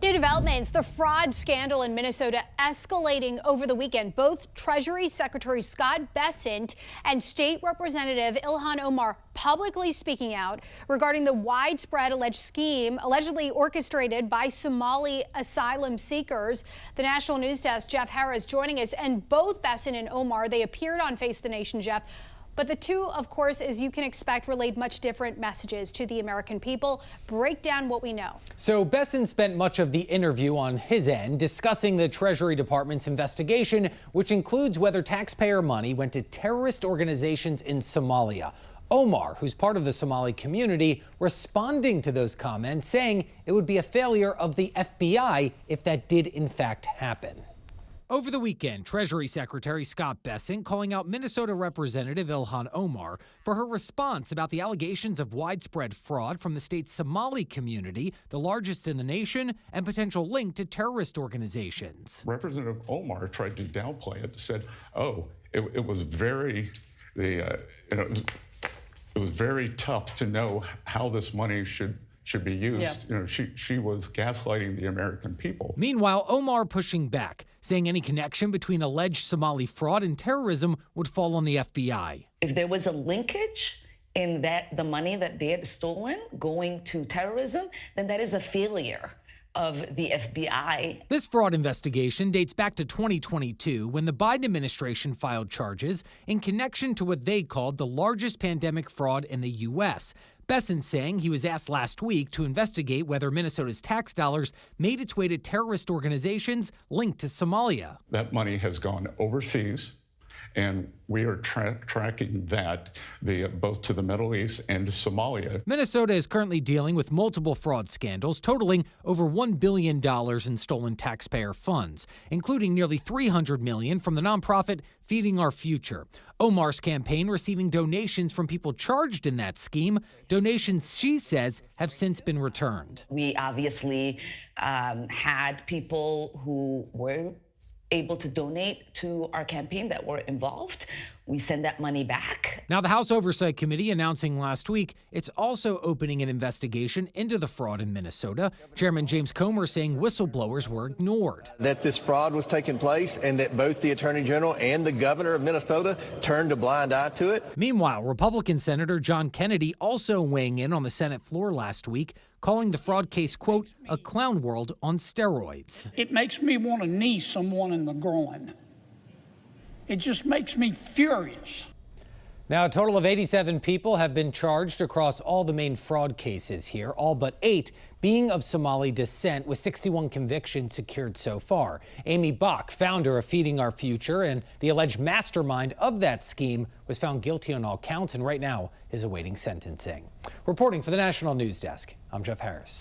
New developments. The fraud scandal in Minnesota escalating over the weekend. Both Treasury Secretary Scott Bessent and State Representative Ilhan Omar publicly speaking out regarding the widespread alleged scheme allegedly orchestrated by Somali asylum seekers. The National News Desk, Jeff Harris, joining us. And both Bessent and Omar, they appeared on Face the Nation, Jeff. But the two, of course, as you can expect, relayed much different messages to the American people. Break down what we know. So Bessent spent much of the interview on his end discussing the Treasury Department's investigation, which includes whether taxpayer money went to terrorist organizations in Somalia. Omar, who's part of the Somali community, responding to those comments, saying it would be a failure of the FBI if that did in fact happen. Over the weekend, Treasury Secretary Scott Bessent calling out Minnesota Representative Ilhan Omar for her response about the allegations of widespread fraud from the state's Somali community, the largest in the nation, and potential link to terrorist organizations. Representative Omar tried to downplay it, said, "Oh, it was very, it was very tough to know how this money should be used." Yeah. She was gaslighting the American people. Meanwhile, Omar pushing back, saying any connection between alleged Somali fraud and terrorism would fall on the FBI. If there was a linkage in the money that they had stolen going to terrorism, then that is a failure of the FBI. This fraud investigation dates back to 2022 when the Biden administration filed charges in connection to what they called the largest pandemic fraud in the U.S. Bessent saying he was asked last week to investigate whether Minnesota's tax dollars made its way to terrorist organizations linked to Somalia. That money has gone overseas, and we are tracking that both to the Middle East and to Somalia. Minnesota is currently dealing with multiple fraud scandals totaling over $1 billion in stolen taxpayer funds, including nearly $300 million from the nonprofit Feeding Our Future. Omar's campaign receiving donations from people charged in that scheme, donations she says have since been returned. We obviously had people who were able to donate to our campaign that were involved. We send that money back. Now, the House Oversight Committee announcing last week it's also opening an investigation into the fraud in Minnesota. Chairman James Comer saying whistleblowers were ignored. That this fraud was taking place and that both the Attorney General and the Governor of Minnesota turned a blind eye to it. Meanwhile, Republican Senator John Kennedy also weighing in on the Senate floor last week, calling the fraud case, quote, a clown world on steroids. It makes me want to knee someone in the groin. It just makes me furious. Now, a total of 87 people have been charged across all the main fraud cases here, all but 8 being of Somali descent, with 61 convictions secured so far. Amy Bach, founder of Feeding Our Future and the alleged mastermind of that scheme, was found guilty on all counts and right now is awaiting sentencing. Reporting for the National News Desk, I'm Jeff Harris.